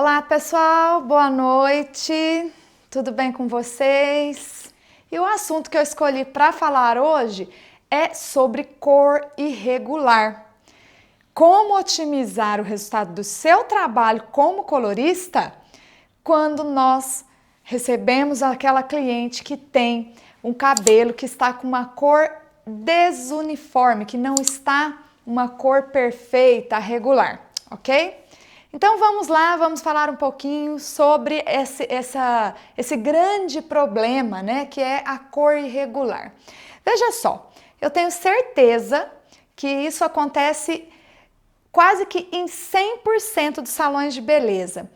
Olá pessoal, boa noite, tudo bem com vocês? E o assunto que eu escolhi para falar hoje é sobre cor irregular. Como otimizar o resultado do seu trabalho como colorista quando nós recebemos aquela cliente que tem um cabelo que está com uma cor desuniforme, que não está uma cor perfeita, regular, ok? Então vamos lá, vamos falar um pouquinho sobre esse grande problema, né, que é a cor irregular. Veja só, eu tenho certeza que isso acontece quase que em 100% dos salões de beleza.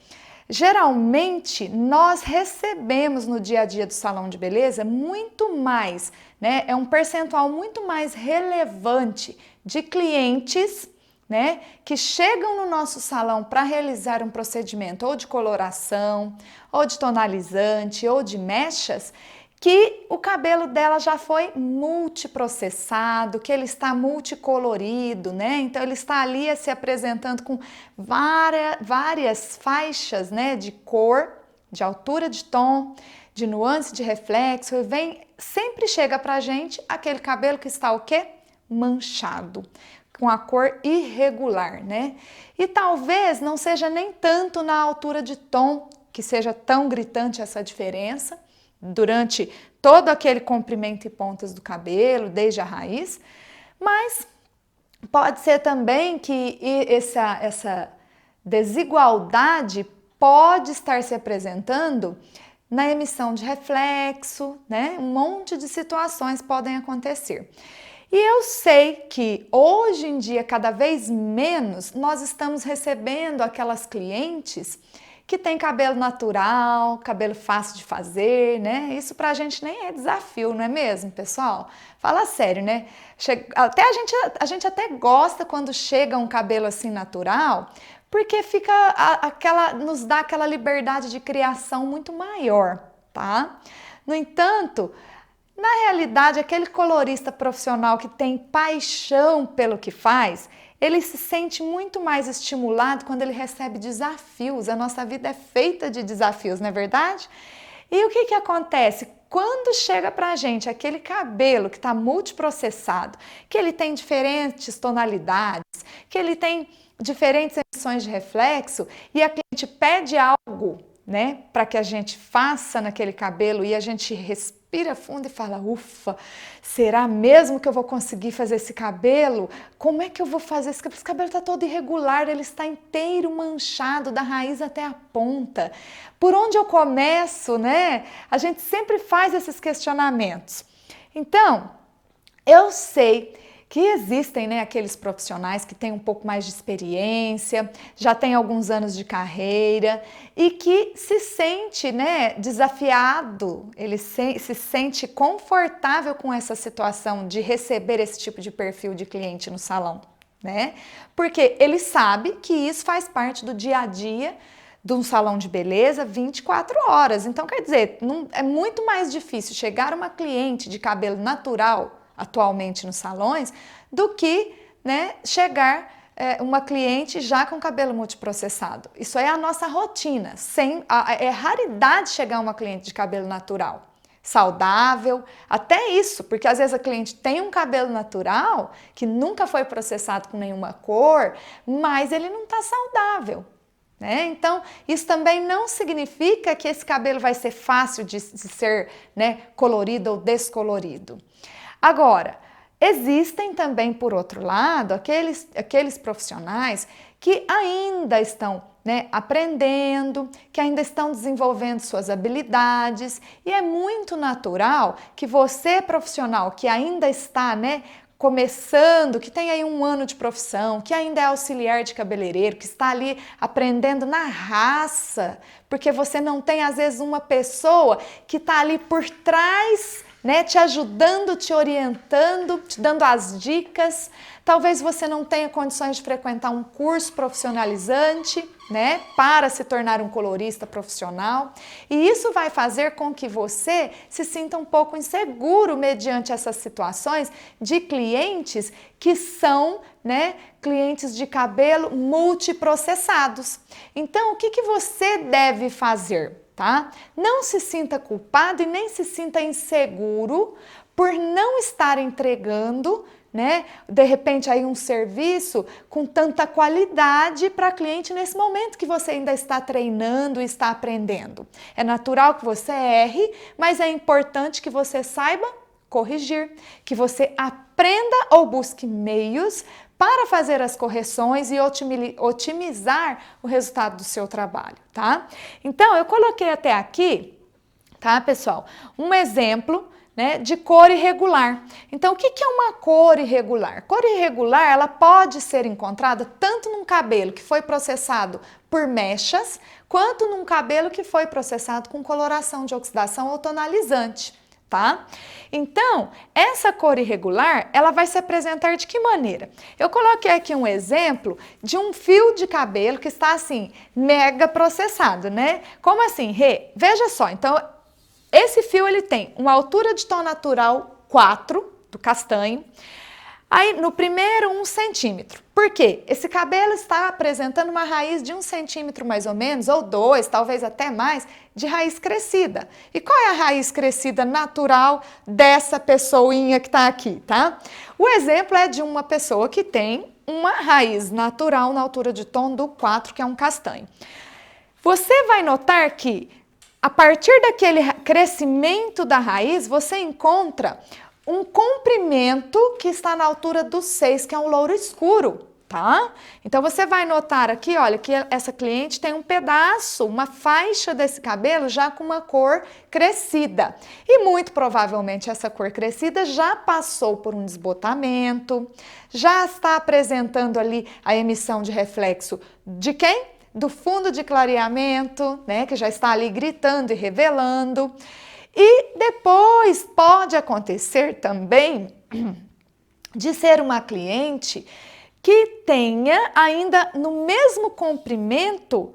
Geralmente, nós recebemos no dia a dia do salão de beleza muito mais, né? É um percentual muito mais relevante de clientes, né, que chegam no nosso salão para realizar um procedimento ou de coloração, ou de tonalizante, ou de mechas, que o cabelo dela já foi multiprocessado, que ele está multicolorido, né? Então ele está ali se apresentando com várias faixas, né, de cor, de altura de tom, de nuance de reflexo, e sempre chega pra gente aquele cabelo que está o quê? Manchado, com a cor irregular, né? E talvez não seja nem tanto na altura de tom que seja tão gritante essa diferença durante todo aquele comprimento e pontas do cabelo, desde a raiz, mas pode ser também que essa desigualdade pode estar se apresentando na emissão de reflexo, né? Um monte de situações podem acontecer. E eu sei que hoje em dia, cada vez menos, nós estamos recebendo aquelas clientes que têm cabelo natural, cabelo fácil de fazer, né? Isso pra gente nem é desafio, não é mesmo, pessoal? Fala sério, né? Até a gente até gosta quando chega um cabelo assim natural, porque nos dá aquela liberdade de criação muito maior, tá? No entanto, na realidade, aquele colorista profissional que tem paixão pelo que faz, ele se sente muito mais estimulado quando ele recebe desafios. A nossa vida é feita de desafios, não é verdade? E o que acontece? Quando chega pra gente aquele cabelo que está multiprocessado, que ele tem diferentes tonalidades, que ele tem diferentes emissões de reflexo, e a cliente pede algo, né, para que a gente faça naquele cabelo, e a gente respira fundo e fala, ufa, será mesmo que eu vou conseguir fazer esse cabelo? Como é que eu vou fazer esse cabelo? Esse cabelo está todo irregular, ele está inteiro manchado da raiz até a ponta. Por onde eu começo, né? A gente sempre faz esses questionamentos. Então, eu sei que existem, né, aqueles profissionais que têm um pouco mais de experiência, já têm alguns anos de carreira e que se sente, né, desafiado, ele se sente confortável com essa situação de receber esse tipo de perfil de cliente no salão, né? Porque ele sabe que isso faz parte do dia a dia de um salão de beleza 24 horas. Então, quer dizer, é muito mais difícil chegar uma cliente de cabelo natural atualmente nos salões, do que, né, chegar uma cliente já com cabelo multiprocessado. Isso é a nossa rotina. É raridade chegar uma cliente de cabelo natural, saudável, até isso, porque às vezes a cliente tem um cabelo natural que nunca foi processado com nenhuma cor, mas ele não está saudável. Né? Então, isso também não significa que esse cabelo vai ser fácil de ser, né, colorido ou descolorido. Agora, existem também, por outro lado, aqueles profissionais que ainda estão, né, aprendendo, que ainda estão desenvolvendo suas habilidades, e é muito natural que você, profissional, que ainda está, né, começando, que tem aí um ano de profissão, que ainda é auxiliar de cabeleireiro, que está ali aprendendo na raça, porque você não tem, às vezes, uma pessoa que está ali por trás né, te ajudando, te orientando, te dando as dicas. Talvez você não tenha condições de frequentar um curso profissionalizante, né, para se tornar um colorista profissional. E isso vai fazer com que você se sinta um pouco inseguro mediante essas situações de clientes que são, né, clientes de cabelo multiprocessados. Então, o que você deve fazer? Tá? Não se sinta culpado e nem se sinta inseguro por não estar entregando, né, de repente aí um serviço com tanta qualidade para cliente nesse momento que você ainda está treinando e está aprendendo. É natural que você erre, mas é importante que você saiba corrigir, que você aprenda ou busque meios para fazer as correções e otimizar o resultado do seu trabalho, tá? Então, eu coloquei até aqui, tá, pessoal, um exemplo, né, de cor irregular. Então, o que é uma cor irregular? Cor irregular, ela pode ser encontrada tanto num cabelo que foi processado por mechas, quanto num cabelo que foi processado com coloração de oxidação ou tonalizante. Tá? Então, essa cor irregular, ela vai se apresentar de que maneira? Eu coloquei aqui um exemplo de um fio de cabelo que está assim, mega processado, né? Como assim, Rê? Veja só, então, esse fio ele tem uma altura de tom natural 4, do castanho, aí no primeiro 1 centímetro. Por quê? Esse cabelo está apresentando uma raiz de 1 centímetro mais ou menos, ou 2, talvez até mais, de raiz crescida. E qual é a raiz crescida natural dessa pessoinha que está aqui, tá? O exemplo é de uma pessoa que tem uma raiz natural na altura de tom do 4, que é um castanho. Você vai notar que a partir daquele crescimento da raiz, você encontra um comprimento que está na altura do 6, que é um louro escuro, tá? Então, você vai notar aqui, olha, que essa cliente tem um pedaço, uma faixa desse cabelo já com uma cor crescida. E muito provavelmente essa cor crescida já passou por um desbotamento, já está apresentando ali a emissão de reflexo de quem? Do fundo de clareamento, né, que já está ali gritando e revelando. E depois pode acontecer também de ser uma cliente que tenha ainda no mesmo comprimento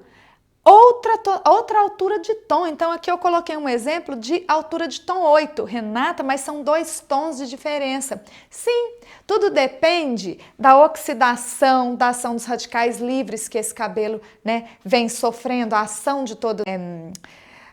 outra altura de tom. Então aqui eu coloquei um exemplo de altura de tom 8. Renata, mas são 2 tons de diferença. Sim, tudo depende da oxidação, da ação dos radicais livres que esse cabelo, né, vem sofrendo, a ação de todo...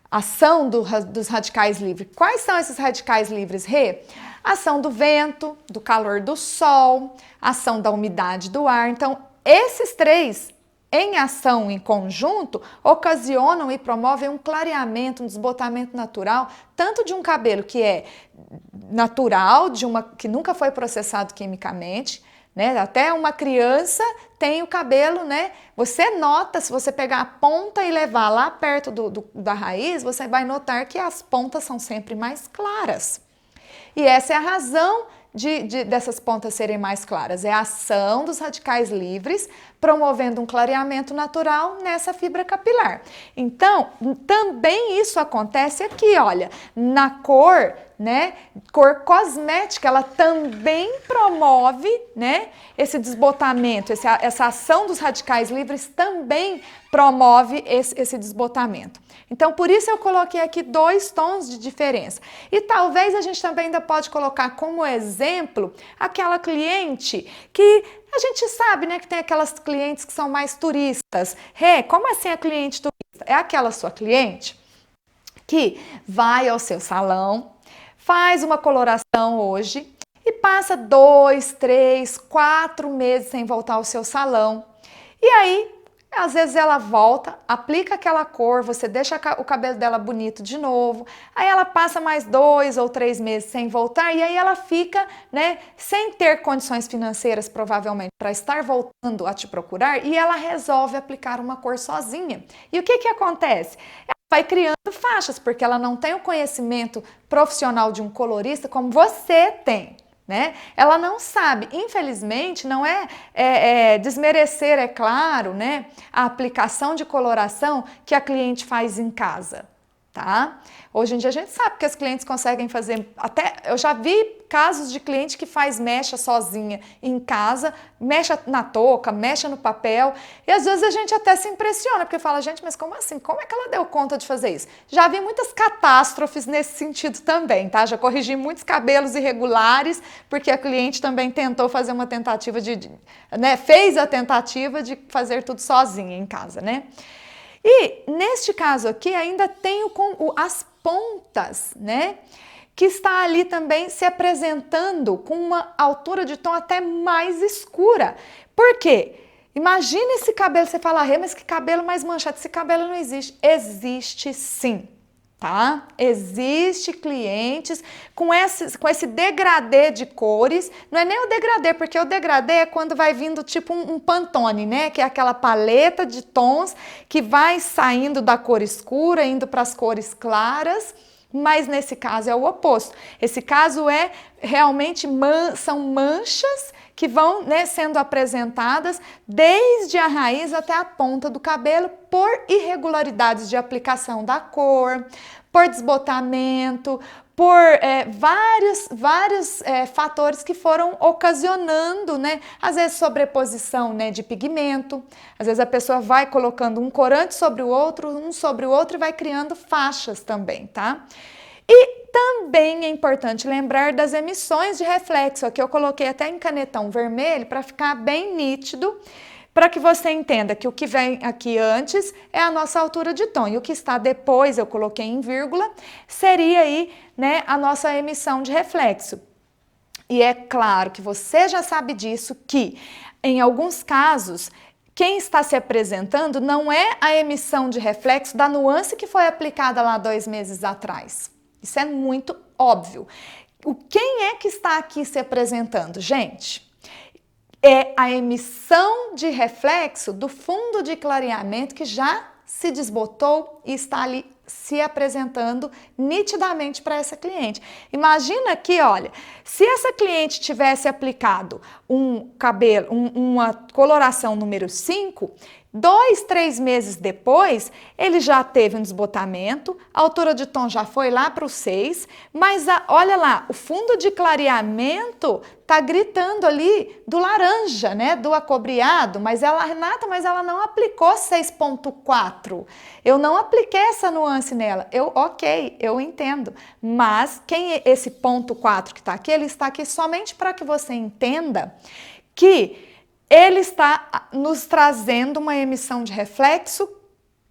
ação dos radicais livres. Quais são esses radicais livres, Rê? Ação do vento, do calor do sol, ação da umidade do ar. Então, esses 3 em ação em conjunto ocasionam e promovem um clareamento, um desbotamento natural, tanto de um cabelo que é natural, que nunca foi processado quimicamente, né? Até uma criança tem o cabelo, né? Você nota, se você pegar a ponta e levar lá perto da raiz, você vai notar que as pontas são sempre mais claras. E essa é a razão dessas pontas serem mais claras. É a ação dos radicais livres promovendo um clareamento natural nessa fibra capilar. Então, também isso acontece aqui, olha, na cor, né, cor cosmética, ela também promove, né, esse desbotamento, essa ação dos radicais livres também promove esse desbotamento. Então, por isso eu coloquei aqui 2 tons de diferença. E talvez a gente também ainda pode colocar como exemplo aquela cliente que a gente sabe, né, que tem aquelas clientes que são mais turistas. Rê, como assim a cliente turista? É aquela sua cliente que vai ao seu salão, faz uma coloração hoje e passa 2, 3, 4 meses sem voltar ao seu salão. E aí, às vezes ela volta, aplica aquela cor, você deixa o cabelo dela bonito de novo, aí ela passa mais 2 ou 3 meses sem voltar e aí ela fica, né, sem ter condições financeiras provavelmente para estar voltando a te procurar e ela resolve aplicar uma cor sozinha. E o que acontece? Ela vai criando faixas, porque ela não tem o conhecimento profissional de um colorista como você tem. Né? Ela não sabe, infelizmente, não é desmerecer, é claro, né, a aplicação de coloração que a cliente faz em casa. tá? Hoje em dia a gente sabe que as clientes conseguem fazer, até eu já vi casos de cliente que faz mecha sozinha em casa, mecha na touca, mecha no papel, e às vezes a gente até se impressiona, porque fala, gente, mas como assim? Como é que ela deu conta de fazer isso? Já vi muitas catástrofes nesse sentido também, tá? Já corrigi muitos cabelos irregulares, porque a cliente também tentou fazer uma tentativa né, fez a tentativa de fazer tudo sozinha em casa, né? E neste caso aqui ainda tem as pontas, né? Que está ali também se apresentando com uma altura de tom até mais escura. Por quê? Imagina esse cabelo, você fala, mas que cabelo mais manchado, esse cabelo não existe. Existe sim, tá? Existe clientes com esse degradê de cores, não é nem o degradê, porque o degradê é quando vai vindo tipo um Pantone, né? Que é aquela paleta de tons que vai saindo da cor escura, indo para as cores claras, mas nesse caso é o oposto. Esse caso é realmente, são manchas que vão, né, sendo apresentadas desde a raiz até a ponta do cabelo por irregularidades de aplicação da cor, por desbotamento, por vários fatores que foram ocasionando, né, às vezes sobreposição, né, de pigmento, às vezes a pessoa vai colocando um corante sobre o outro, um sobre o outro e vai criando faixas também, tá? E também é importante lembrar das emissões de reflexo, aqui eu coloquei até em canetão vermelho para ficar bem nítido, para que você entenda que o que vem aqui antes é a nossa altura de tom e o que está depois, eu coloquei em vírgula, seria aí, né, a nossa emissão de reflexo. E é claro que você já sabe disso, que em alguns casos, quem está se apresentando não é a emissão de reflexo da nuance que foi aplicada lá 2 meses atrás. Isso é muito óbvio. Quem é que está aqui se apresentando, gente? É a emissão de reflexo do fundo de clareamento que já se desbotou e está ali se apresentando nitidamente para essa cliente. Imagina aqui, olha, se essa cliente tivesse aplicado uma coloração número 5, 2, 3 meses depois, ele já teve um desbotamento, a altura de tom já foi lá para o 6, mas olha lá, o fundo de clareamento tá gritando ali do laranja, né, do acobreado, mas Renata, mas ela não aplicou 6.4, eu não apliquei essa nuance nela, ok, eu entendo, mas esse ponto 4 que está aqui, ele está aqui somente para que você entenda que ele está nos trazendo uma emissão de reflexo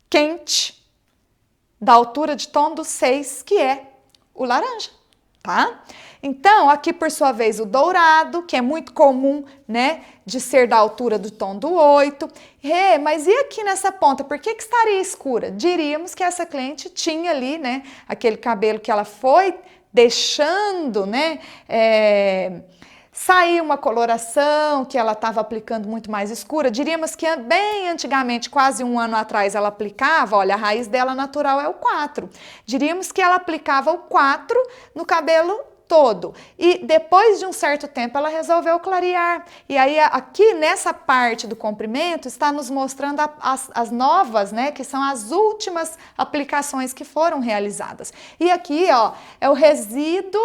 quente, da altura de tom do 6, que é o laranja, tá? Então, aqui por sua vez o dourado, que é muito comum, né, de ser da altura do tom do 8. Mas e aqui nessa ponta, por que estaria escura? Diríamos que essa cliente tinha ali, né, aquele cabelo que ela foi deixando, né, saiu uma coloração que ela estava aplicando muito mais escura. Diríamos que bem antigamente, quase 1 ano atrás, ela aplicava, olha, a raiz dela natural é o 4. Diríamos que ela aplicava o 4 no cabelo todo. E depois de um certo tempo, ela resolveu clarear. E aí, aqui nessa parte do comprimento, está nos mostrando as novas, né, que são as últimas aplicações que foram realizadas. E aqui, ó, é o resíduo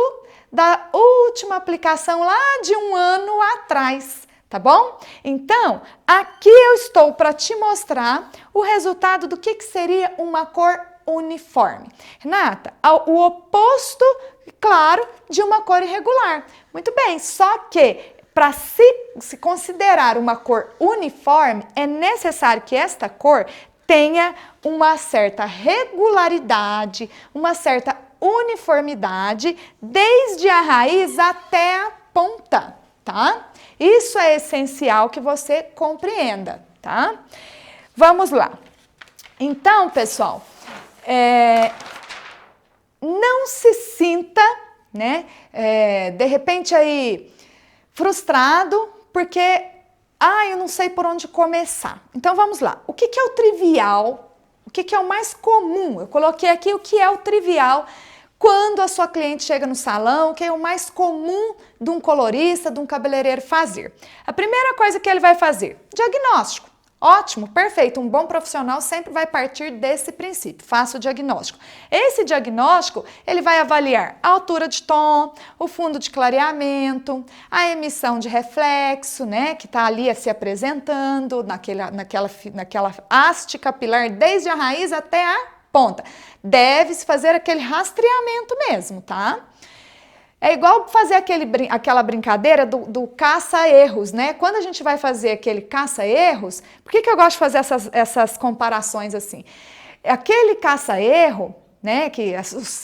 da última aplicação lá de 1 ano atrás, tá bom? Então, aqui eu estou para te mostrar o resultado do que seria uma cor uniforme. Renata, o oposto, claro, de uma cor irregular. Muito bem, só que para se considerar uma cor uniforme, é necessário que esta cor tenha uma certa regularidade, uma certa uniformidade, desde a raiz até a ponta, tá? Isso é essencial que você compreenda, tá? Vamos lá. Então, pessoal, não se sinta, né, de repente aí frustrado, porque, eu não sei por onde começar. Então, vamos lá. O que é o trivial? O que é o mais comum? Eu coloquei aqui o que é o trivial quando a sua cliente chega no salão, o que é o mais comum de um colorista, de um cabeleireiro fazer. A primeira coisa que ele vai fazer, diagnóstico. Ótimo, perfeito. Um bom profissional sempre vai partir desse princípio. Faça o diagnóstico. Esse diagnóstico, ele vai avaliar a altura de tom, o fundo de clareamento, a emissão de reflexo, né, que está ali se apresentando naquela haste capilar, desde a raiz até a ponta. Deve-se fazer aquele rastreamento mesmo, tá? É igual fazer aquela brincadeira do caça-erros, né? Quando a gente vai fazer aquele caça-erros, por que eu gosto de fazer essas comparações assim? Aquele caça-erro, né?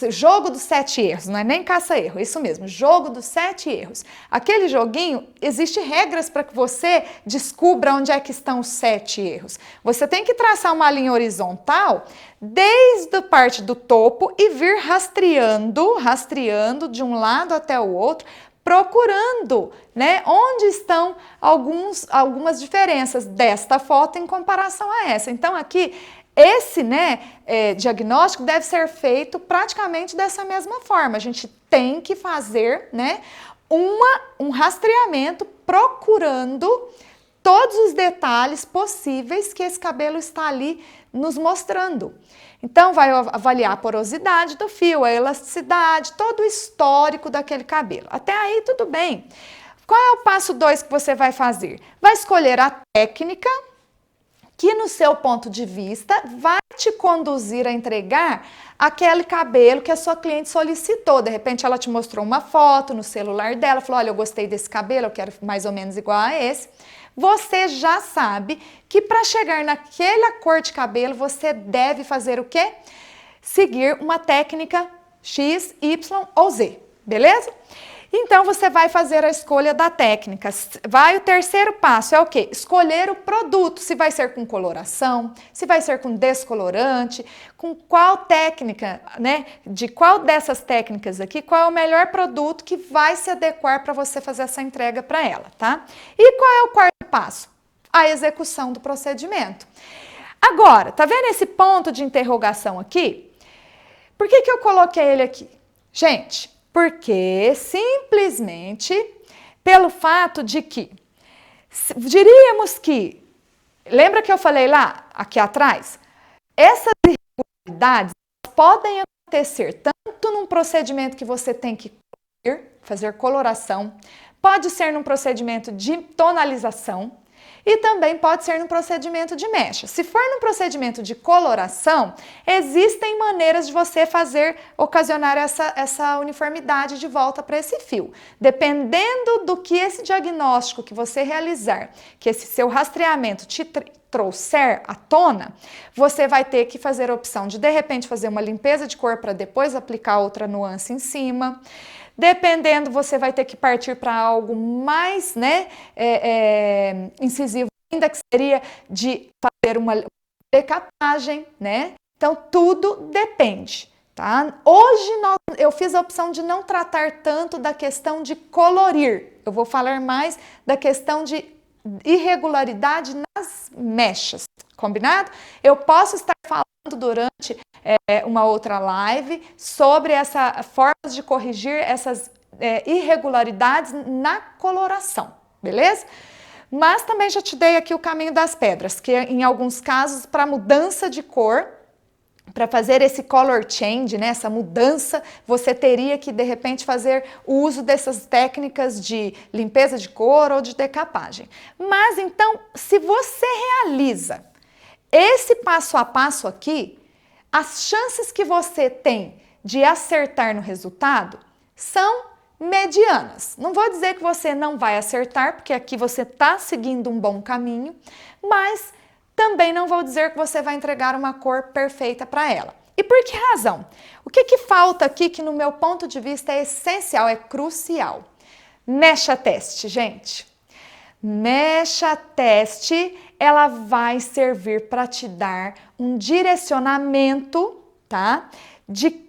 O jogo dos 7 erros, não é nem caça-erro, isso mesmo, jogo dos 7 erros. Aquele joguinho, existem regras para que você descubra onde é que estão os 7 erros. Você tem que traçar uma linha horizontal desde a parte do topo e vir rastreando de um lado até o outro, procurando, né, onde estão algumas diferenças desta foto em comparação a essa. Então aqui, esse, né, diagnóstico deve ser feito praticamente dessa mesma forma. A gente tem que fazer, né, um rastreamento procurando todos os detalhes possíveis que esse cabelo está ali nos mostrando. Então, vai avaliar a porosidade do fio, a elasticidade, todo o histórico daquele cabelo. Até aí, tudo bem. Qual é o passo 2 que você vai fazer? Vai escolher a técnica que, no seu ponto de vista, vai te conduzir a entregar aquele cabelo que a sua cliente solicitou. De repente, ela te mostrou uma foto no celular dela, falou, olha, eu gostei desse cabelo, eu quero mais ou menos igual a esse. Você já sabe que para chegar naquela cor de cabelo, você deve fazer o quê? Seguir uma técnica X, Y ou Z, beleza? Então, você vai fazer a escolha da técnica. O terceiro passo é o quê? Escolher o produto, se vai ser com coloração, se vai ser com descolorante, com qual técnica, né? De qual dessas técnicas aqui, qual é o melhor produto que vai se adequar para você fazer essa entrega para ela, tá? E qual é o quarto passo? A execução do procedimento. Agora, tá vendo esse ponto de interrogação aqui? Por que eu coloquei ele aqui? Gente, porque simplesmente pelo fato de que, diríamos que, lembra que eu falei lá, aqui atrás? Essas irregularidades podem acontecer tanto num procedimento que você tem que fazer coloração, pode ser num procedimento de tonalização, e também pode ser num procedimento de mecha. Se for num procedimento de coloração, existem maneiras de você ocasionar essa uniformidade de volta para esse fio. Dependendo do que esse diagnóstico que você realizar, que esse seu rastreamento te trouxer à tona, você vai ter que fazer a opção de repente, fazer uma limpeza de cor para depois aplicar outra nuance em cima. Dependendo, você vai ter que partir para algo mais, né, incisivo, ainda que seria de fazer uma decapagem, né? Então, tudo depende, tá? Hoje, eu fiz a opção de não tratar tanto da questão de colorir. Eu vou falar mais da questão de irregularidade nas mechas, combinado? Eu posso estar falando durante uma outra live sobre essa formas de corrigir essas irregularidades na coloração, beleza? Mas também já te dei aqui o caminho das pedras, que em alguns casos, para mudança de cor, para fazer esse color change, né, essa mudança, você teria que, de repente, fazer o uso dessas técnicas de limpeza de cor ou de decapagem. Mas, então, se você realiza esse passo a passo aqui, as chances que você tem de acertar no resultado são medianas. Não vou dizer que você não vai acertar, porque aqui você está seguindo um bom caminho, mas também não vou dizer que você vai entregar uma cor perfeita para ela. E por que razão? O que falta aqui que no meu ponto de vista é essencial, é crucial? Mecha teste, gente. Mecha teste, ela vai servir para te dar um direcionamento, tá? De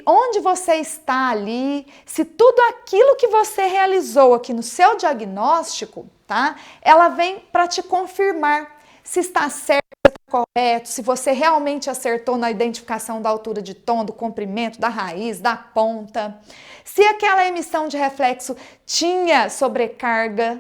onde você está ali, se tudo aquilo que você realizou aqui no seu diagnóstico, tá? Ela vem para te confirmar se está certo, se está correto, se você realmente acertou na identificação da altura de tom, do comprimento, da raiz, da ponta, se aquela emissão de reflexo tinha sobrecarga,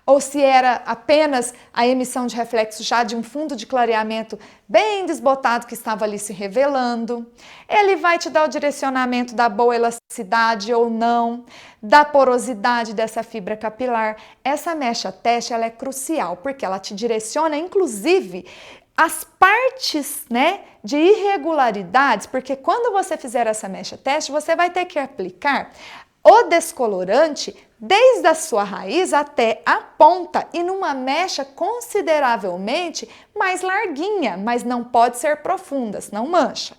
ou se era apenas a emissão de reflexo já de um fundo de clareamento bem desbotado que estava ali se revelando. Ele vai te dar o direcionamento da boa elasticidade ou não, da porosidade dessa fibra capilar. Essa mecha teste ela é crucial, porque ela te direciona, inclusive, as partes, né, de irregularidades, porque quando você fizer essa mecha teste, você vai ter que aplicar o descolorante desde a sua raiz até a ponta e numa mecha consideravelmente mais larguinha, mas não pode ser profunda, senão mancha.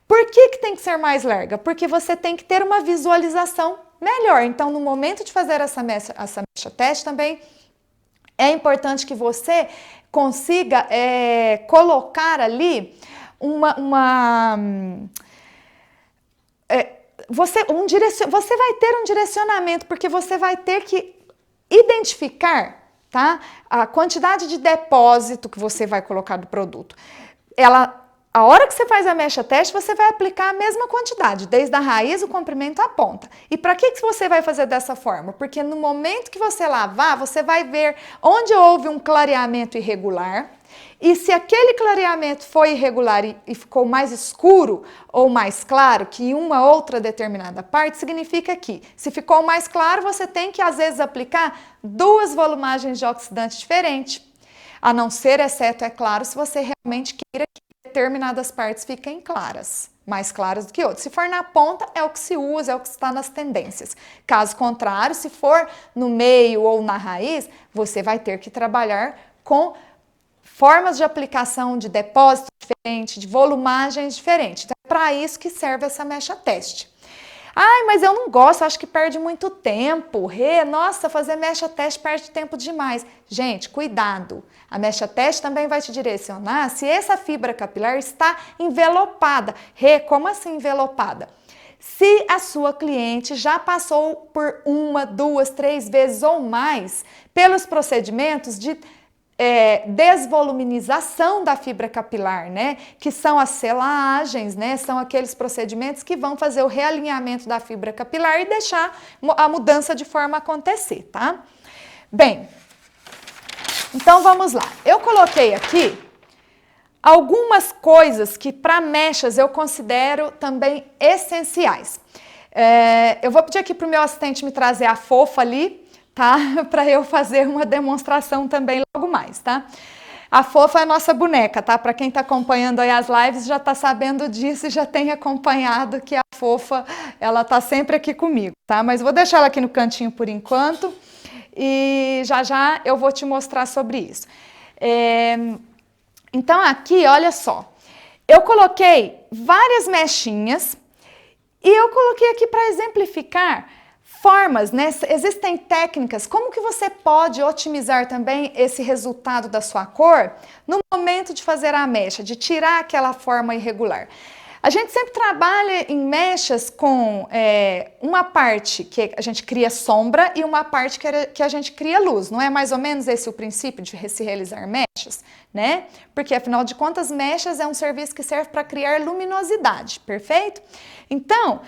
Por que tem que ser mais larga? Porque você tem que ter uma visualização melhor. Então, no momento de fazer essa mecha teste também, é importante que você consiga colocar ali você vai ter um direcionamento, porque você vai ter que identificar, tá, a quantidade de depósito que você vai colocar do produto. A hora que você faz a mecha teste, você vai aplicar a mesma quantidade, desde a raiz, o comprimento à ponta. E para que você vai fazer dessa forma? Porque no momento que você lavar, você vai ver onde houve um clareamento irregular. E se aquele clareamento foi irregular e ficou mais escuro ou mais claro que em uma outra determinada parte, significa que se ficou mais claro, você tem que às vezes aplicar 2 volumagens de oxidante diferentes. A não ser, exceto, é claro, se você realmente queira que determinadas partes fiquem claras, mais claras do que outras. Se for na ponta, é o que se usa, é o que está nas tendências. Caso contrário, se for no meio ou na raiz, você vai ter que trabalhar com formas de aplicação de depósito diferente, de volumagens diferentes. Então, é para isso que serve essa mecha teste. Ai, mas eu não gosto, acho que perde muito tempo. Nossa, fazer mecha teste perde tempo demais. Gente, cuidado. A mecha teste também vai te direcionar se essa fibra capilar está envelopada. Como assim envelopada? Se a sua cliente já passou por 1, 2, 3 vezes ou mais pelos procedimentos de desvoluminização da fibra capilar, né? Que são as selagens, né? São aqueles procedimentos que vão fazer o realinhamento da fibra capilar e deixar a mudança de forma acontecer, tá? Bem, então vamos lá. Eu coloquei aqui algumas coisas que para mechas eu considero também essenciais. Eu vou pedir aqui para o meu assistente me trazer a fofa ali, tá? Para eu fazer uma demonstração também logo mais, tá? A fofa é a nossa boneca, tá? Para quem tá acompanhando aí as lives já tá sabendo disso e já tem acompanhado que a fofa, ela tá sempre aqui comigo, tá? Mas vou deixar ela aqui no cantinho por enquanto e já eu vou te mostrar sobre isso. Então aqui, olha só, eu coloquei várias mechinhas e eu coloquei aqui para exemplificar formas, né? Existem técnicas, como que você pode otimizar também esse resultado da sua cor no momento de fazer a mecha, de tirar aquela forma irregular. A gente sempre trabalha em mechas com uma parte que a gente cria sombra e uma parte que a gente cria luz. Não é mais ou menos esse o princípio de se realizar mechas, né? Porque afinal de contas, mechas é um serviço que serve para criar luminosidade, perfeito? Então,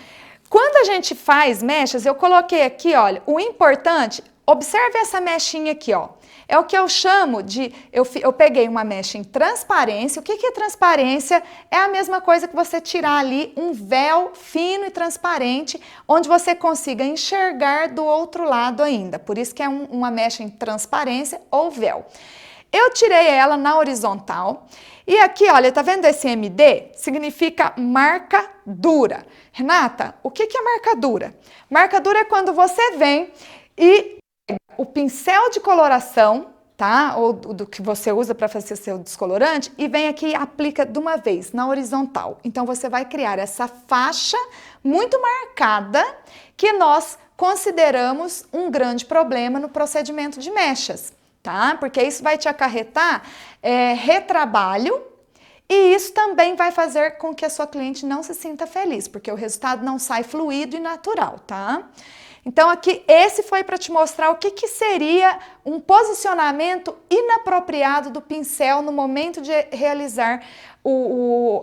quando a gente faz mechas, eu coloquei aqui, olha, o importante, observe essa mechinha aqui, ó. É o que eu chamo de, eu peguei uma mecha em transparência. O que é transparência? É a mesma coisa que você tirar ali um véu fino e transparente, onde você consiga enxergar do outro lado ainda. Por isso que é uma mecha em transparência ou véu. Eu tirei ela na horizontal e aqui, olha, tá vendo esse MD? Significa marca dura. Renata, o que é marca dura? Marca dura é quando você vem e pega o pincel de coloração, tá? Ou do que você usa para fazer seu descolorante e vem aqui e aplica de uma vez na horizontal. Então você vai criar essa faixa muito marcada que nós consideramos um grande problema no procedimento de mechas. Tá? Porque isso vai te acarretar retrabalho e isso também vai fazer com que a sua cliente não se sinta feliz, porque o resultado não sai fluido e natural, tá? Então aqui, esse foi para te mostrar o que seria um posicionamento inapropriado do pincel no momento de realizar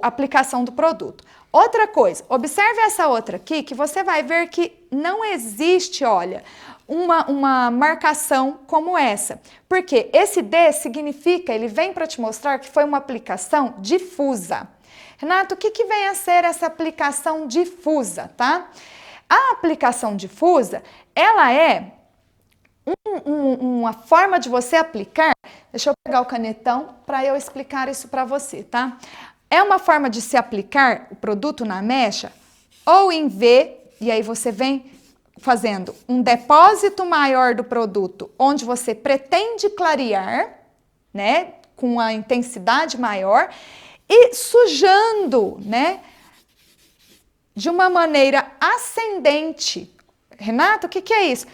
a aplicação do produto. Outra coisa, observe essa outra aqui, que você vai ver que não existe, olha, uma marcação como essa. Porque esse D significa, ele vem para te mostrar que foi uma aplicação difusa. Renato, o que vem a ser essa aplicação difusa, tá? A aplicação difusa, ela é uma forma de você aplicar. Deixa eu pegar o canetão para eu explicar isso para você, tá? É uma forma de se aplicar o produto na mecha ou em V, e aí você vem fazendo um depósito maior do produto, onde você pretende clarear, né, com a intensidade maior, e sujando, né, de uma maneira ascendente. Renato, o que é isso?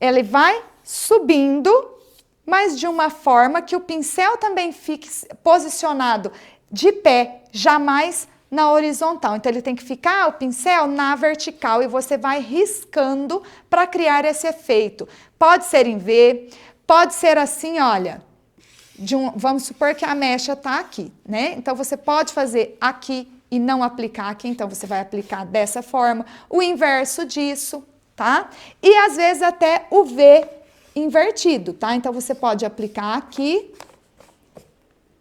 Ele vai subindo, mas de uma forma que o pincel também fique posicionado de pé, jamais na horizontal. Então, ele tem que ficar, o pincel, na vertical, e você vai riscando para criar esse efeito. Pode ser em V, pode ser assim, olha, vamos supor que a mecha está aqui, né? Então, você pode fazer aqui e não aplicar aqui, então você vai aplicar dessa forma, o inverso disso, tá? E às vezes até o V invertido, tá? Então, você pode aplicar aqui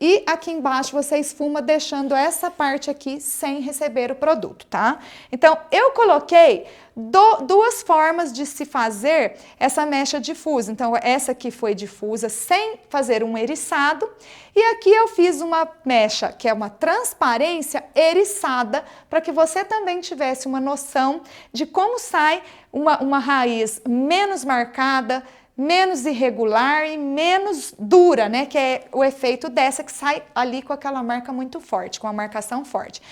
e aqui embaixo você esfuma deixando essa parte aqui sem receber o produto, tá? Então, eu coloquei duas formas de se fazer essa mecha difusa. Então, essa aqui foi difusa sem fazer um eriçado. E aqui eu fiz uma mecha, que é uma transparência eriçada, para que você também tivesse uma noção de como sai uma raiz menos marcada, menos irregular e menos dura, né? Que é o efeito dessa que sai ali com aquela marca muito forte, com a marcação forte.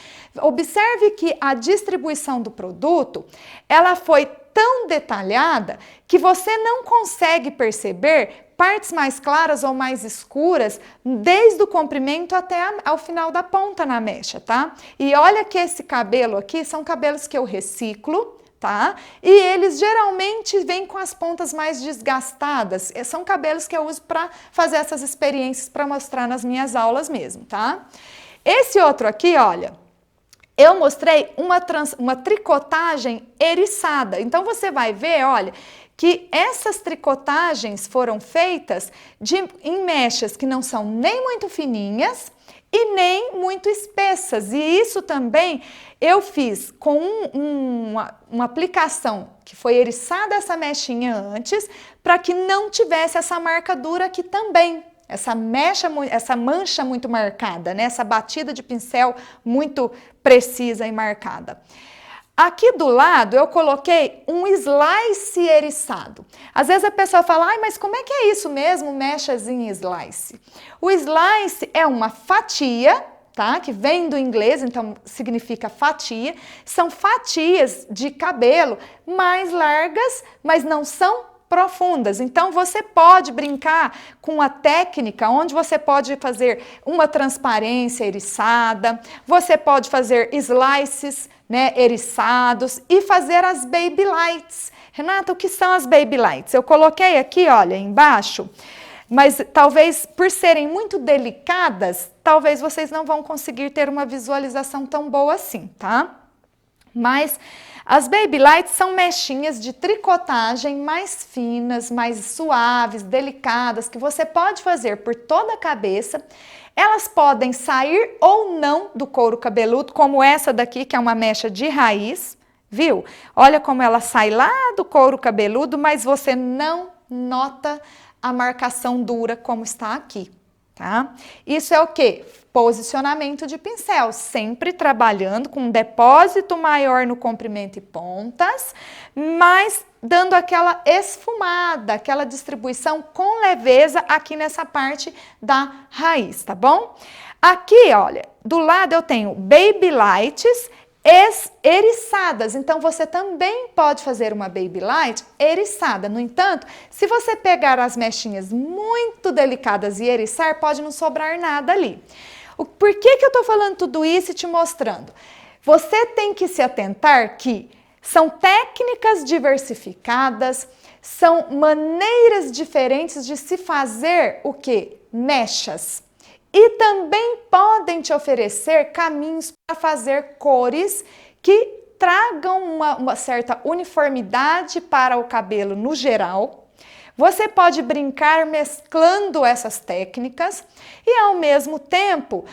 Observe que a distribuição do produto, ela foi tão detalhada que você não consegue perceber partes mais claras ou mais escuras desde o comprimento até ao final da ponta na mecha, tá? E olha que esse cabelo aqui são cabelos que eu reciclo, tá? E eles geralmente vêm com as pontas mais desgastadas. São cabelos que eu uso para fazer essas experiências para mostrar nas minhas aulas mesmo, tá? Esse outro aqui, olha, eu mostrei uma tricotagem eriçada. Então, você vai ver, olha, que essas tricotagens foram feitas em mechas que não são nem muito fininhas e nem muito espessas. E isso também eu fiz com uma aplicação que foi eriçada essa mechinha antes, para que não tivesse essa marca dura aqui também. Essa mancha muito marcada, né? Essa batida de pincel muito precisa e marcada. Aqui do lado eu coloquei um slice eriçado. Às vezes a pessoa fala, ai, mas como é que é isso mesmo, mechas em slice? O slice é uma fatia, tá? Que vem do inglês, então significa fatia. São fatias de cabelo mais largas, mas não são profundas. Então, você pode brincar com a técnica onde você pode fazer uma transparência eriçada, você pode fazer slices, né, eriçados e fazer as baby lights. Renata, o que são as baby lights? Eu coloquei aqui, olha, embaixo, mas talvez por serem muito delicadas, talvez vocês não vão conseguir ter uma visualização tão boa assim, tá? Mas as baby lights são mechinhas de tricotagem mais finas, mais suaves, delicadas, que você pode fazer por toda a cabeça. Elas podem sair ou não do couro cabeludo, como essa daqui, que é uma mecha de raiz, viu? Olha como ela sai lá do couro cabeludo, mas você não nota a marcação dura como está aqui, tá? Isso é o quê? Posicionamento de pincel, sempre trabalhando com um depósito maior no comprimento e pontas, mas dando aquela esfumada, aquela distribuição com leveza aqui nessa parte da raiz, tá bom? Aqui, olha, do lado eu tenho baby lights eriçadas, então você também pode fazer uma baby light eriçada. No entanto, se você pegar as mechinhas muito delicadas e eriçar, pode não sobrar nada ali. Por que eu tô falando tudo isso e te mostrando? Você tem que se atentar que são técnicas diversificadas, são maneiras diferentes de se fazer o quê? Mechas. E também podem te oferecer caminhos para fazer cores que tragam uma certa uniformidade para o cabelo no geral. Você pode brincar mesclando essas técnicas e, ao mesmo tempo,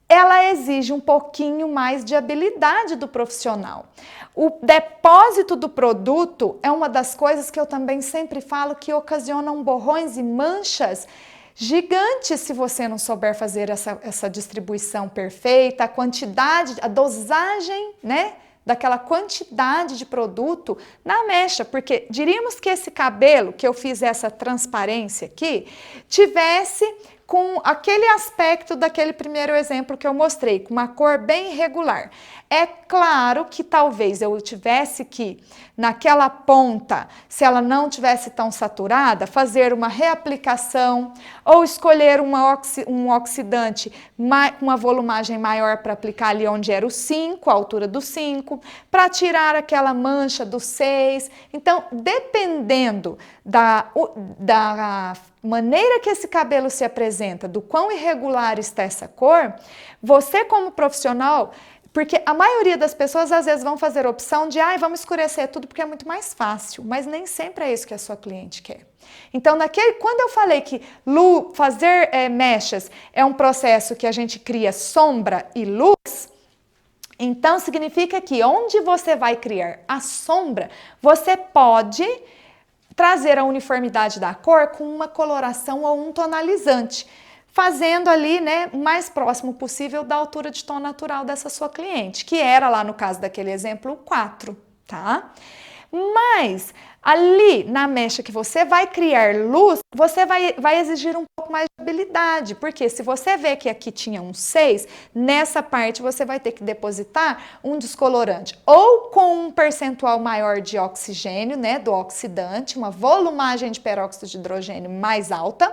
ela exige um pouquinho mais de habilidade do profissional. O depósito do produto é uma das coisas que eu também sempre falo que ocasionam borrões e manchas gigantes se você não souber fazer essa distribuição perfeita, a quantidade, a dosagem, né, daquela quantidade de produto na mecha, porque diríamos que esse cabelo, que eu fiz essa transparência aqui, tivesse com aquele aspecto daquele primeiro exemplo que eu mostrei, com uma cor bem irregular. É claro que talvez eu tivesse que, naquela ponta, se ela não tivesse tão saturada, fazer uma reaplicação ou escolher um oxidante com uma volumagem maior para aplicar ali onde era o 5, a altura do 5, para tirar aquela mancha do 6. Então, dependendo da maneira que esse cabelo se apresenta, do quão irregular está essa cor, você como profissional, porque a maioria das pessoas às vezes vão fazer a opção de vamos escurecer tudo porque é muito mais fácil, mas nem sempre é isso que a sua cliente quer. Então, quando eu falei que fazer mechas é um processo que a gente cria sombra e luz, então significa que onde você vai criar a sombra, você pode trazer a uniformidade da cor com uma coloração ou um tonalizante, fazendo ali, né, o mais próximo possível da altura de tom natural dessa sua cliente, que era lá no caso daquele exemplo 4, tá? Mas ali na mecha que você vai criar luz, você vai exigir um pouco mais de habilidade, porque se você vê que aqui tinha um 6, nessa parte você vai ter que depositar um descolorante, ou com um percentual maior de oxigênio, né, do oxidante, uma volumagem de peróxido de hidrogênio mais alta,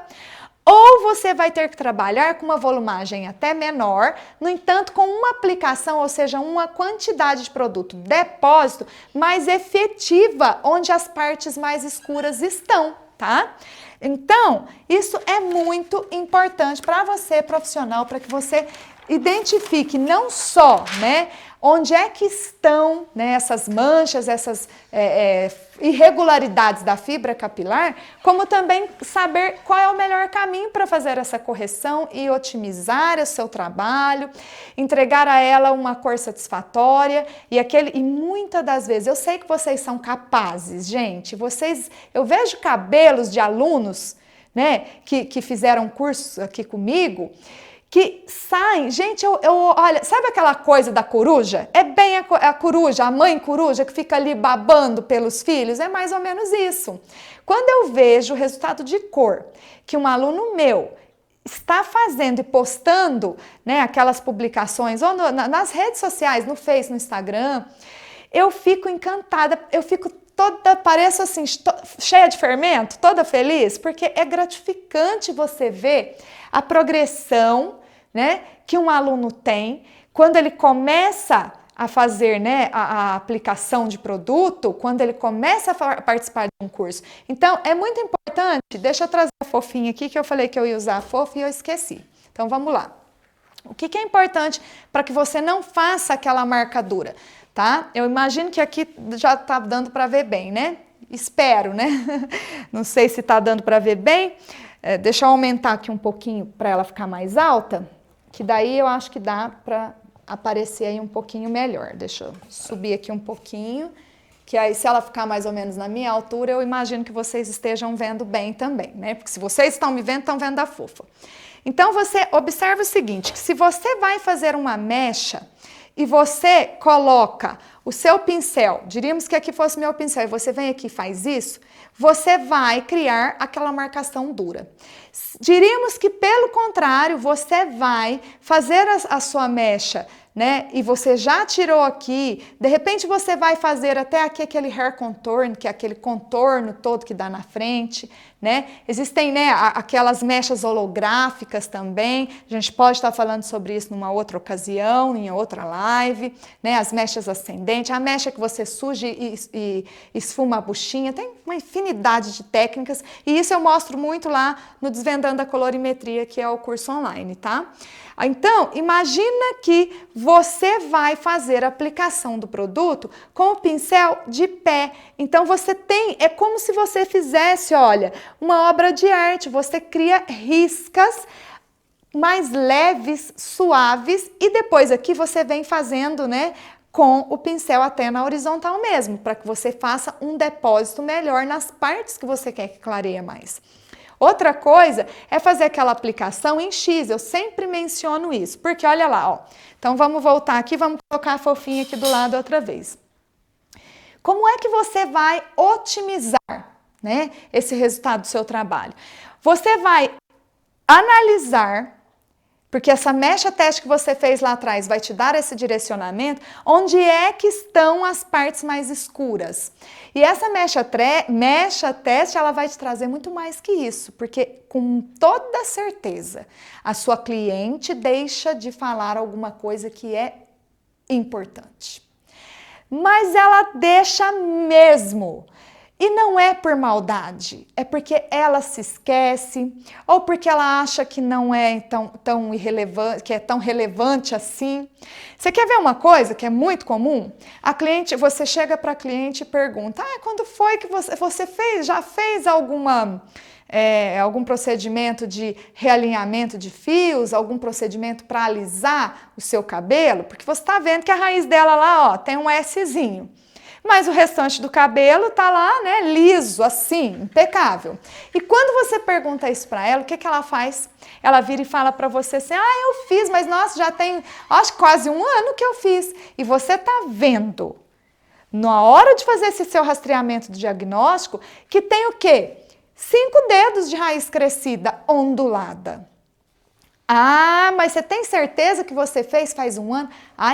ou você vai ter que trabalhar com uma volumagem até menor, no entanto, com uma aplicação, ou seja, uma quantidade de produto depósito mais efetiva, onde as partes mais escuras estão, tá? Então, isso é muito importante para você, profissional, para que você identifique não só, né, onde é que estão, né, essas manchas, essas irregularidades da fibra capilar, como também saber qual é o melhor caminho para fazer essa correção e otimizar o seu trabalho, entregar a ela uma cor satisfatória e muitas das vezes, eu sei que vocês são capazes, gente, eu vejo cabelos de alunos, né, que fizeram cursos aqui comigo, que saem, gente, olha, sabe aquela coisa da coruja? É bem a coruja, a mãe coruja que fica ali babando pelos filhos, é mais ou menos isso. Quando eu vejo o resultado de cor que um aluno meu está fazendo e postando, né, aquelas publicações, ou nas redes sociais, no Face, no Instagram, eu fico encantada, eu fico pareço assim, cheia de fermento, toda feliz, porque é gratificante você ver a progressão, né, que um aluno tem quando ele começa a fazer, né, a aplicação de produto, quando ele começa a participar de um curso. Então, é muito importante, deixa eu trazer a fofinha aqui, que eu falei que eu ia usar a fofa e eu esqueci. Então, vamos lá. O que é importante para que você não faça aquela marcadura? Tá? Eu imagino que aqui já tá dando para ver bem, né? Espero, né? Não sei se tá dando para ver bem. Deixa eu aumentar aqui um pouquinho para ela ficar mais alta, que daí eu acho que dá para aparecer aí um pouquinho melhor. Deixa eu subir aqui um pouquinho, que aí se ela ficar mais ou menos na minha altura, eu imagino que vocês estejam vendo bem também, né? Porque se vocês estão me vendo, estão vendo a fofa. Então, você observa o seguinte, que se você vai fazer uma mecha, e você coloca o seu pincel, diríamos que aqui fosse meu pincel, e você vem aqui e faz isso, você vai criar aquela marcação dura. Diríamos que, pelo contrário, você vai fazer a sua mecha, né? E você já tirou aqui, de repente você vai fazer até aqui aquele hair contorno, que é aquele contorno todo que dá na frente, né? Existem, né, aquelas mechas holográficas também, a gente pode estar falando sobre isso numa outra ocasião, em outra live, né? As mechas ascendentes, a mecha que você suja e esfuma a buchinha, tem uma infinidade de técnicas, e isso eu mostro muito lá no Desvendando a Colorimetria, que é o curso online, tá? Então, imagina que você vai fazer a aplicação do produto com o pincel de pé. Então você tem, é como se você fizesse, olha, uma obra de arte. Você cria riscas mais leves, suaves, e depois aqui você vem fazendo, né, com o pincel até na horizontal mesmo, para que você faça um depósito melhor nas partes que você quer que clareie mais. Outra coisa é fazer aquela aplicação em X, eu sempre menciono isso, porque olha lá, ó. Então vamos voltar aqui, vamos colocar a fofinha aqui do lado outra vez. Como é que você vai otimizar, né, esse resultado do seu trabalho? Você vai analisar, porque essa mecha teste que você fez lá atrás vai te dar esse direcionamento, onde é que estão as partes mais escuras. E essa mecha teste, ela vai te trazer muito mais que isso, porque com toda certeza, a sua cliente deixa de falar alguma coisa que é importante. Mas ela deixa mesmo. E não é por maldade, é porque ela se esquece, ou porque ela acha que não é tão irrelevante, que é tão relevante assim. Você quer ver uma coisa que é muito comum? Você chega para a cliente e pergunta: quando foi que você fez? Já fez algum procedimento de realinhamento de fios, algum procedimento para alisar o seu cabelo? Porque você está vendo que a raiz dela lá, ó, tem um Szinho. Mas o restante do cabelo tá lá, né, liso, assim, impecável. E quando você pergunta isso para ela, o que ela faz? Ela vira e fala para você assim: eu fiz, mas nossa, já tem, acho que quase um ano que eu fiz. E você tá vendo, na hora de fazer esse seu rastreamento do diagnóstico, que tem o quê? 5 dedos de raiz crescida, ondulada. Mas você tem certeza que você fez faz um ano?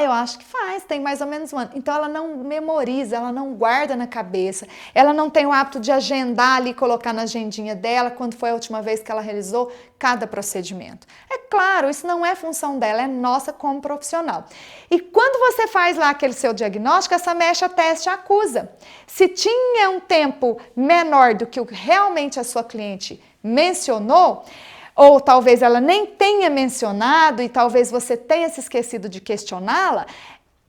Eu acho que faz, tem mais ou menos um ano. Então ela não memoriza, ela não guarda na cabeça, ela não tem o hábito de agendar ali, colocar na agendinha dela quando foi a última vez que ela realizou cada procedimento. É claro, isso não é função dela, é nossa como profissional. E quando você faz lá aquele seu diagnóstico, essa mecha teste acusa. Se tinha um tempo menor do que o que realmente a sua cliente mencionou, ou talvez ela nem tenha mencionado e talvez você tenha se esquecido de questioná-la,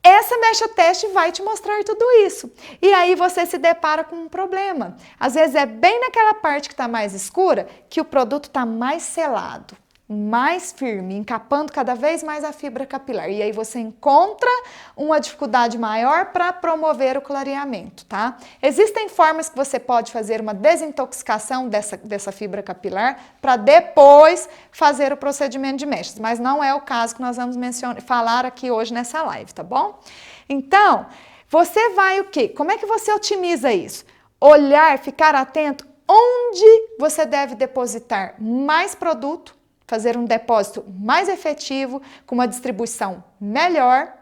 essa mecha teste vai te mostrar tudo isso. E aí você se depara com um problema. Às vezes é bem naquela parte que está mais escura que o produto está mais selado, mais firme, encapando cada vez mais a fibra capilar. E aí você encontra uma dificuldade maior para promover o clareamento, tá? Existem formas que você pode fazer uma desintoxicação dessa fibra capilar para depois fazer o procedimento de mechas, mas não é o caso que nós vamos falar aqui hoje nessa live, tá bom? Então, você vai o quê? Como é que você otimiza isso? Olhar, ficar atento onde você deve depositar mais produto, fazer um depósito mais efetivo, com uma distribuição melhor,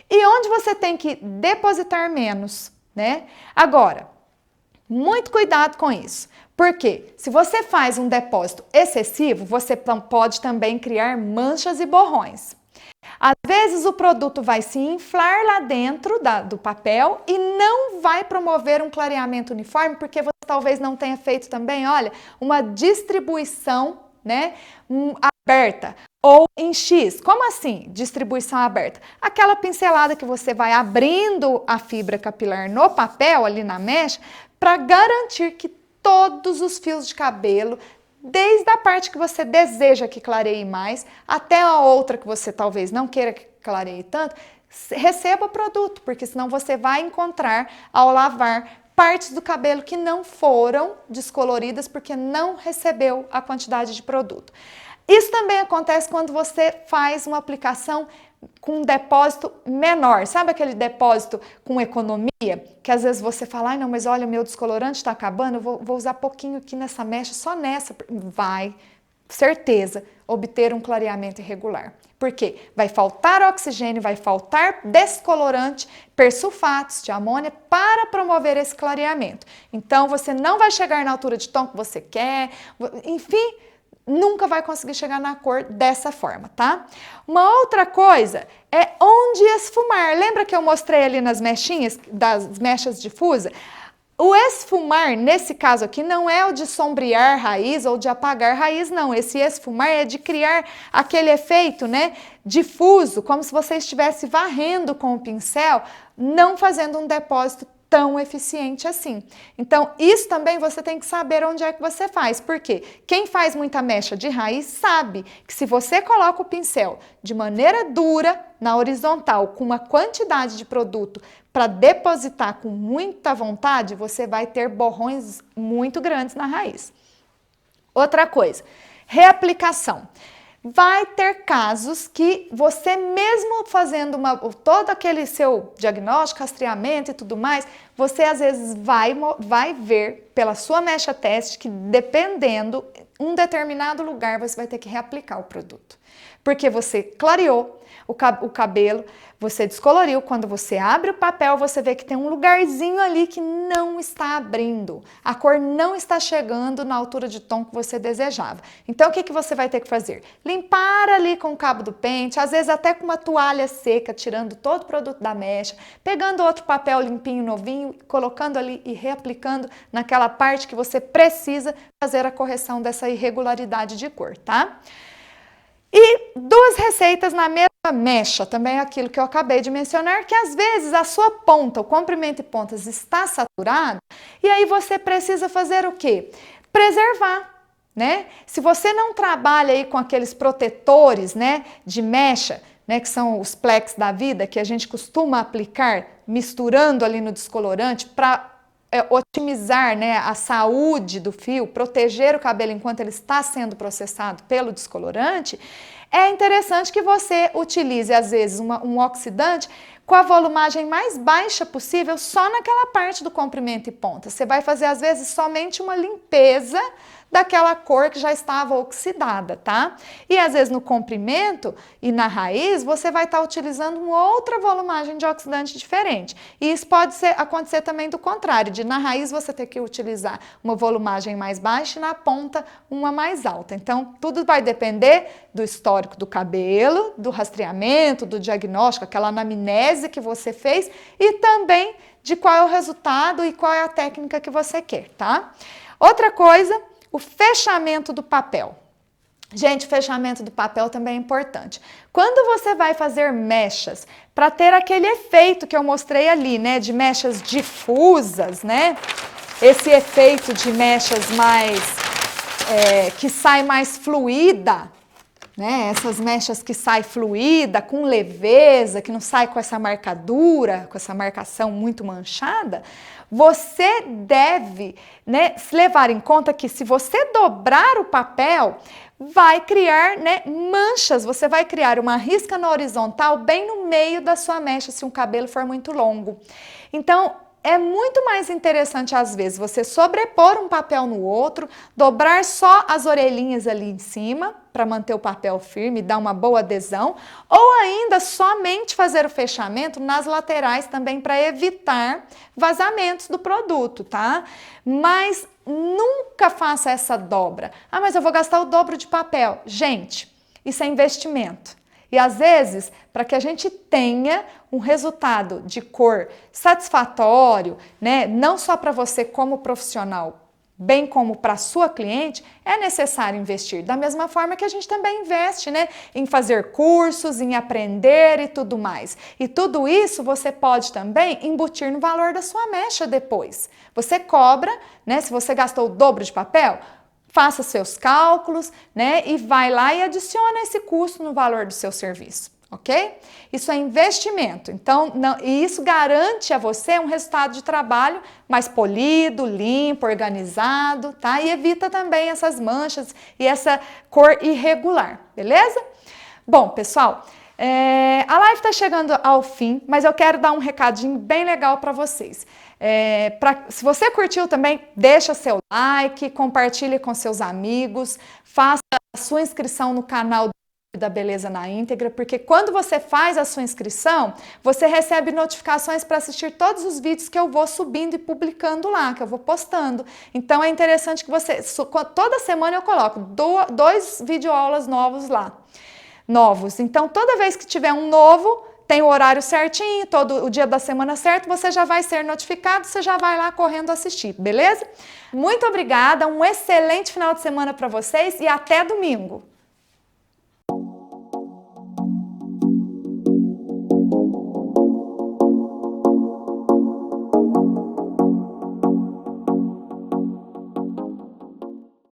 e onde você tem que depositar menos, né? Agora, muito cuidado com isso, porque se você faz um depósito excessivo, você pode também criar manchas e borrões. Às vezes o produto vai se inflar lá dentro do papel e não vai promover um clareamento uniforme, porque você talvez não tenha feito também, olha, uma distribuição, né, aberta ou em X. Como assim, distribuição aberta? Aquela pincelada que você vai abrindo a fibra capilar no papel, ali na mecha, para garantir que todos os fios de cabelo, desde a parte que você deseja que clareie mais, até a outra que você talvez não queira que clareie tanto, receba o produto, porque senão você vai encontrar, ao lavar, partes do cabelo que não foram descoloridas porque não recebeu a quantidade de produto. Isso também acontece quando você faz uma aplicação com um depósito menor. Sabe aquele depósito com economia? Que às vezes você fala: não, mas olha, meu descolorante está acabando, eu vou usar pouquinho aqui nessa mecha, só nessa. Vai, certeza, obter um clareamento irregular. Por quê? Vai faltar oxigênio, vai faltar descolorante, persulfatos de amônia para promover esse clareamento. Então, você não vai chegar na altura de tom que você quer, enfim, nunca vai conseguir chegar na cor dessa forma, tá? Uma outra coisa é onde esfumar. Lembra que eu mostrei ali nas mechinhas, das mechas difusas? O esfumar, nesse caso aqui, não é o de sombrear raiz ou de apagar raiz, não. Esse esfumar é de criar aquele efeito, né, difuso, como se você estivesse varrendo com o pincel, não fazendo um depósito tão eficiente assim. Então, isso também você tem que saber onde é que você faz, porque quem faz muita mecha de raiz sabe que se você coloca o pincel de maneira dura na horizontal, com uma quantidade de produto para depositar com muita vontade, você vai ter borrões muito grandes na raiz. Outra coisa, reaplicação. Vai ter casos que você mesmo fazendo todo aquele seu diagnóstico, rastreamento e tudo mais, você às vezes vai ver pela sua mecha teste que dependendo, um determinado lugar você vai ter que reaplicar o produto. Porque você clareou o cabelo, você descoloriu, quando você abre o papel, você vê que tem um lugarzinho ali que não está abrindo. A cor não está chegando na altura de tom que você desejava. Então, o que você vai ter que fazer? Limpar ali com o cabo do pente, às vezes até com uma toalha seca, tirando todo o produto da mecha, pegando outro papel limpinho, novinho, colocando ali e reaplicando naquela parte que você precisa fazer a correção dessa irregularidade de cor, tá? E duas receitas na mesma mecha, também é aquilo que eu acabei de mencionar, que às vezes a sua ponta, o comprimento e pontas está saturado, e aí você precisa fazer o quê? Preservar, né? Se você não trabalha aí com aqueles protetores, né, de mecha, né, que são os Plex da vida, que a gente costuma aplicar misturando ali no descolorante para otimizar, né, a saúde do fio, proteger o cabelo enquanto ele está sendo processado pelo descolorante, é interessante que você utilize, às vezes, um oxidante com a volumagem mais baixa possível só naquela parte do comprimento e ponta. Você vai fazer, às vezes, somente uma limpeza daquela cor que já estava oxidada, tá? E às vezes no comprimento e na raiz você vai estar utilizando uma outra volumagem de oxidante diferente. E isso pode acontecer também do contrário, de na raiz você ter que utilizar uma volumagem mais baixa e na ponta uma mais alta. Então tudo vai depender do histórico do cabelo, do rastreamento, do diagnóstico, aquela anamnese que você fez e também de qual é o resultado e qual é a técnica que você quer, tá? Outra coisa, o fechamento do papel. Gente, o fechamento do papel também é importante. Quando você vai fazer mechas, para ter aquele efeito que eu mostrei ali, né, de mechas difusas, né, esse efeito de mechas mais, que sai mais fluida, né, essas mechas que sai fluida, com leveza, que não sai com essa marcadura, com essa marcação muito manchada, você deve, né, levar em conta que se você dobrar o papel, vai criar, né, manchas, você vai criar uma risca na horizontal bem no meio da sua mecha, se um cabelo for muito longo. Então, é muito mais interessante, às vezes, você sobrepor um papel no outro, dobrar só as orelhinhas ali em cima, para manter o papel firme e dar uma boa adesão, ou ainda somente fazer o fechamento nas laterais também para evitar vazamentos do produto, tá? Mas nunca faça essa dobra. Ah, mas eu vou gastar o dobro de papel. Gente, isso é investimento. E às vezes, para que a gente tenha um resultado de cor satisfatório, né, não só para você como profissional, bem como para a sua cliente, é necessário investir. Da mesma forma que a gente também investe, né, em fazer cursos, em aprender e tudo mais. E tudo isso você pode também embutir no valor da sua mecha depois. Você cobra, né, se você gastou o dobro de papel, faça seus cálculos, né, e vai lá e adiciona esse custo no valor do seu serviço, ok? Isso é investimento, então, e isso garante a você um resultado de trabalho mais polido, limpo, organizado, tá? E evita também essas manchas e essa cor irregular, beleza? Bom, pessoal, a live está chegando ao fim, mas eu quero dar um recadinho bem legal para vocês. Se você curtiu também, deixa seu like, compartilhe com seus amigos, faça a sua inscrição no canal da Beleza na Íntegra, porque quando você faz a sua inscrição, você recebe notificações para assistir todos os vídeos que eu vou subindo e publicando lá, que eu vou postando. Então é interessante que você, toda semana eu coloco 2 videoaulas novos lá. Então toda vez que tiver um novo, tem o horário certinho, todo o dia da semana certo, você já vai ser notificado, você já vai lá correndo assistir, beleza? Muito obrigada, um excelente final de semana para vocês e até domingo!